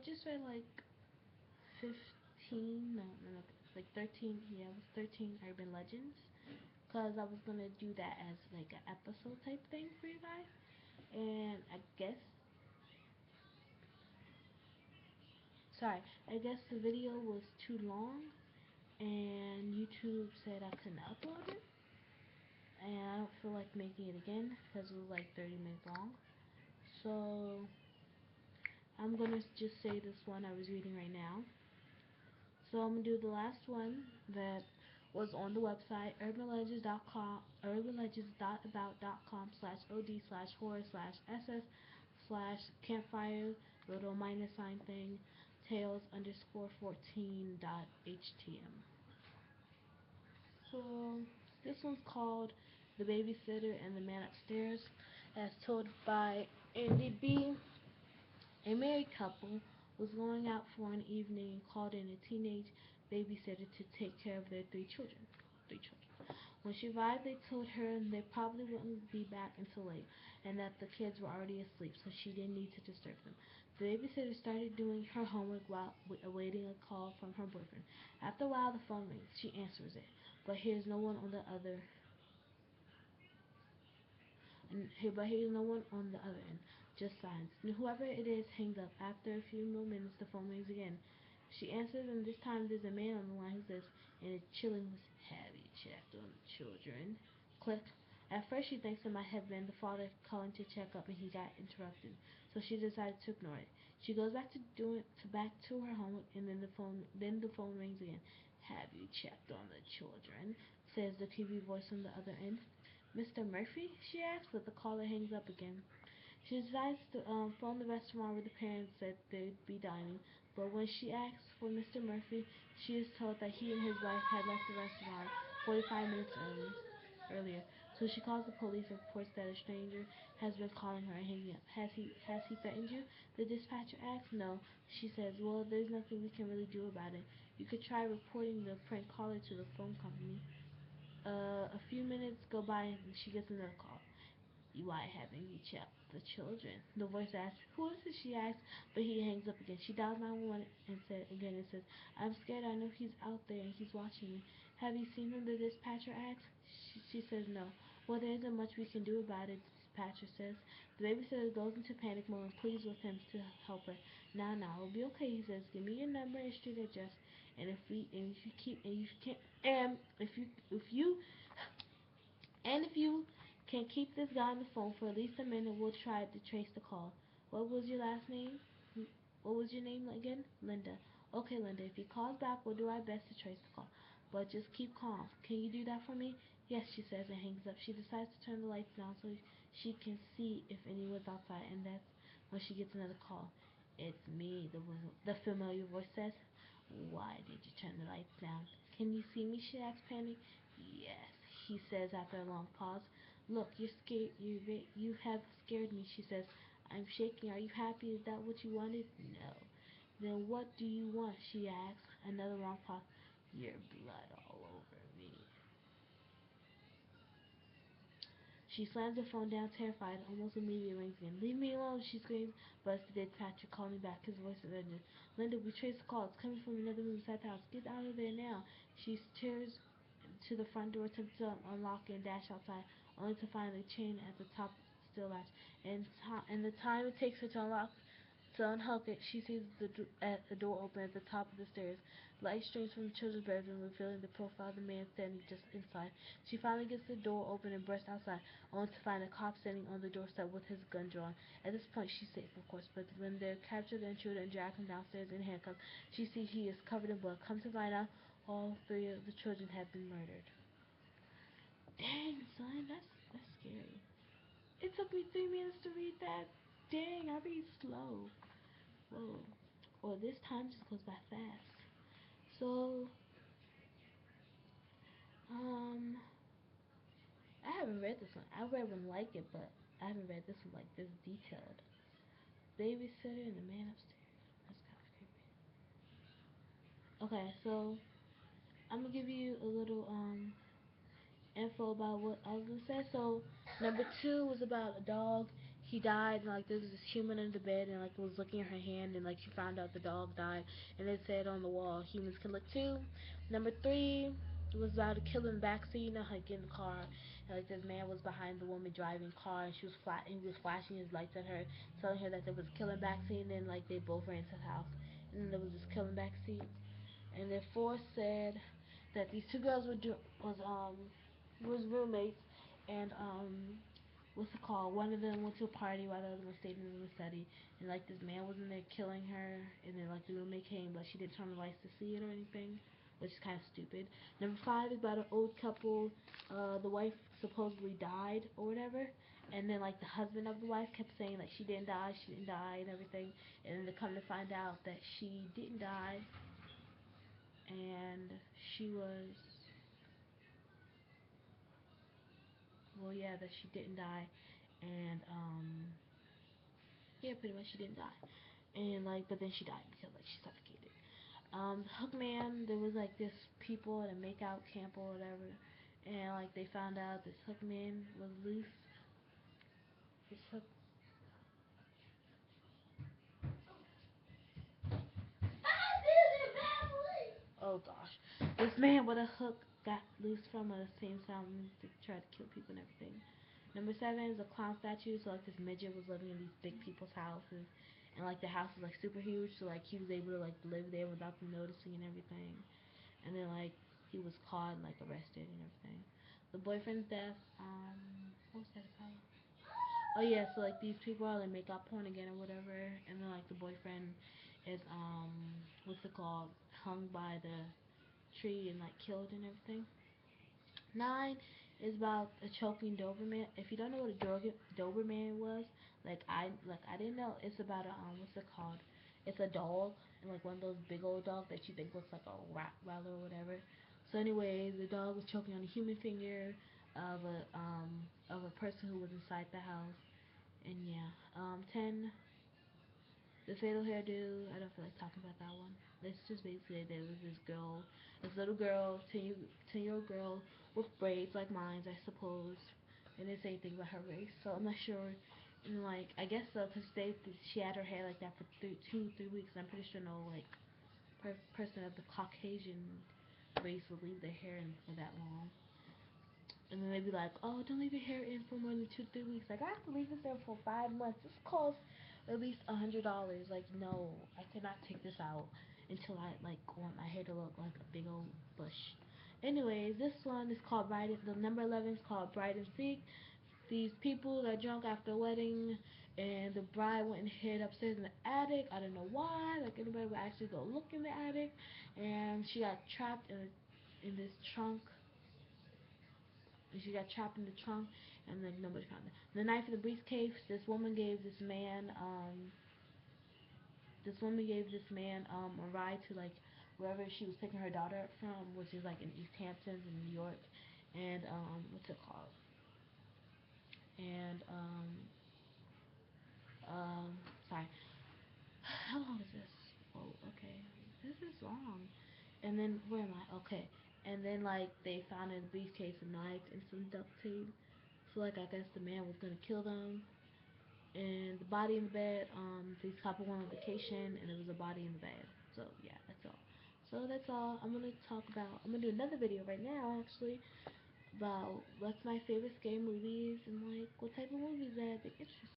just read like 15, no, like 13, yeah, it was 13 urban legends. Because I was going to do that as like an episode type thing for you guys. And sorry, I guess the video was too long. And YouTube said I couldn't upload it. And I don't feel like making it again because it was like 30 minutes long. So I'm going to just say this one I was reading right now. So I'm gonna do the last one that was on the website urbanlegends.com, urbanlegends.com/od/horror/ss/campfire little minus sign thing tales underscore 14.htm. So this one's called The Babysitter and the Man Upstairs, as told by Andy B. A married couple was going out for an evening and called in a teenage babysitter to take care of their three children. When she arrived, they told her they probably wouldn't be back until late, and that the kids were already asleep, so she didn't need to disturb them. The babysitter started doing her homework while awaiting a call from her boyfriend. After a while, the phone rings. She answers it, but hears no one on the other end, just silence. And whoever it is hangs up. After a few more minutes, the phone rings again. She answers, and this time there's a man on the line who says, in a chilling voice, "Have you checked on the children?" Click. At first, she thinks it might have been the father calling to check up, and he got interrupted, so she decided to ignore it. She goes back to her homework, and then the phone rings again. "Have you checked on the children?" says the creepy voice on the other end. "Mr. Murphy?" she asks, but the caller hangs up again. She decides to phone the restaurant where the parents said they'd be dining, but when she asks for Mr. Murphy, she is told that he and his wife had left the restaurant 45 minutes earlier. So she calls the police and reports that a stranger has been calling her and hanging up. Has he threatened you?" The dispatcher asks. "No," she says. "Well, there's nothing we can really do about it. You could try reporting the prank caller to the phone company." A few minutes go by and she gets another call. "Why haven't you checked the children?" The voice asks. "Who is it?" she asks, but he hangs up again. She dials 911 and says, "I'm scared. I know he's out there and he's watching me." "Have you seen him?" the dispatcher asks. She says no. "Well, there isn't much we can do about it," the dispatcher says. The babysitter goes into panic mode and pleads with him to help her. Now, it'll be okay," he says. "Give me your number and street address, and if you keep and you can and if you can keep this guy on the phone for at least a minute, we'll try to trace the call." "What was your last name?" "What was your name again?" "Linda." "Okay, Linda, if he calls back, we'll do our best to trace the call. But just keep calm. Can you do that for me?" "Yes," she says and hangs up. She decides to turn the lights down so she can see if anyone's outside, and that's when she gets another call. "It's me," the familiar voice says. "Why did you turn the lights down?" "Can you see me?" she asks, panic. "Yes," he says after a long pause. "Look, you're scared. You have scared me," she says. "I'm shaking. Are you happy? Is that what you wanted?" "No." "Then what do you want?" she asks. Another long pause. "Your blood all over me." She slams the phone down, terrified. Almost immediately rings again. "Leave me alone," she screams. But it's the dispatcher calling back. His voice is urgent. "Linda, we traced the call. It's coming from another room inside the house. Get out of there now." She tears to the front door, attempts to unlock it and dash outside, only to find the chain at the top still latched. And the time it takes her to unhook it, she sees the door open at the top of the stairs. Light streams from the children's bedroom, revealing the profile of the man standing just inside. She finally gets the door open and bursts outside, only to find a cop standing on the doorstep with his gun drawn. At this point, she's safe, of course, but when they capture the intruder and drag him downstairs in handcuffs, she sees he is covered in blood. Come to find out, all three of the children have been murdered. Dang, son, that's scary. It took me 3 minutes to read that. Dang, I read slow. Whoa. Or this time just goes by fast. So, um, I haven't read this one. I read one like it, but I haven't read this one like this detailed. Babysitter and the man upstairs. That's kind of creepy. Okay, so I'm gonna give you a little info about what I was gonna say. So number 2 was about a dog. he died, and like there was this human in the bed, and like was looking at her hand, and like she found out the dog died, and it said on the wall, humans can look too. Number three was about a killing backseat, you know, like in the car, and like this man was behind the woman driving the car, and he was flashing his lights at her, telling her that there was a killing backseat, and then like they both ran to the house, and then there was this killing backseat, and then four said that these two girls was roommates, and what's it called? One of them went to a party while the other one stayed in the room to study. And like this man was in there killing her, and then like the roommate came, but she didn't turn the lights to see it or anything, which is kind of stupid. Number five is about an old couple. The wife supposedly died or whatever, and then like the husband of the wife kept saying like she didn't die, and everything. And then they come to find out that she didn't die, and she was that she didn't die, and yeah, pretty much she didn't die. And like, but then she died because like she suffocated. Hookman, there was like this people at a makeout camp or whatever, and like they found out this Hookman was loose. This hook. Oh gosh, this man with a hook got loose from the same time to try to kill people and everything. Number seven is a clown statue. So like this midget was living in these big people's houses, and like the house was like super huge. So like he was able to like live there without them noticing and everything. And then like he was caught and like arrested and everything. The boyfriend's death. What was that about? Oh yeah, so like these people are like make up porn again or whatever, and then like the boyfriend is what's it called, hung by the tree and like killed and everything. Nine is about a choking Doberman. If you don't know what a Doberman was, like I didn't know. It's about a what's it called? It's a dog, and like one of those big old dogs that you think looks like a Rottweiler or whatever. So anyway, the dog was choking on a human finger of a person who was inside the house. And yeah, 10, the fatal hairdo. I don't feel like talking about that one. It's just basically there was this little girl, 10-year-old girl with braids like mine, I suppose. And didn't say anything about her race, so I'm not sure. And like, I guess so, cause she had her hair like that for 2, 3 weeks. And I'm pretty sure no like person of the Caucasian race would leave their hair in for that long. And then they'd be like, "Oh, don't leave your hair in for more than 2, 3 weeks." Like I have to leave this in for 5 months. This costs at least $100. Like no, I cannot take this out until I like want my hair to look like a big old bush. Anyways, this one is called Bride. The number 11 is called Bride and Seek. These people got drunk after a wedding, and the bride went and hid upstairs in the attic. I don't know why. Like anybody would actually go look in the attic, and she got trapped in this trunk, and she got trapped in the trunk, and then nobody found her. The knife in the briefcase. This woman gave this man a ride to like wherever she was picking her daughter up from, which is like in East Hamptons in New York, and what's it called? And um, sorry, how long is this? Oh, okay, this is long. And then where am I? Okay, and then like they found in the briefcase a knife and some duct tape. So like I guess the man was gonna kill them, and the body in the bed. These couple went on vacation, and there was a body in the bed. So yeah, that's all. So that's all. I'm gonna do another video right now, actually, about what's my favorite scary movies and like what type of movies that I think interesting.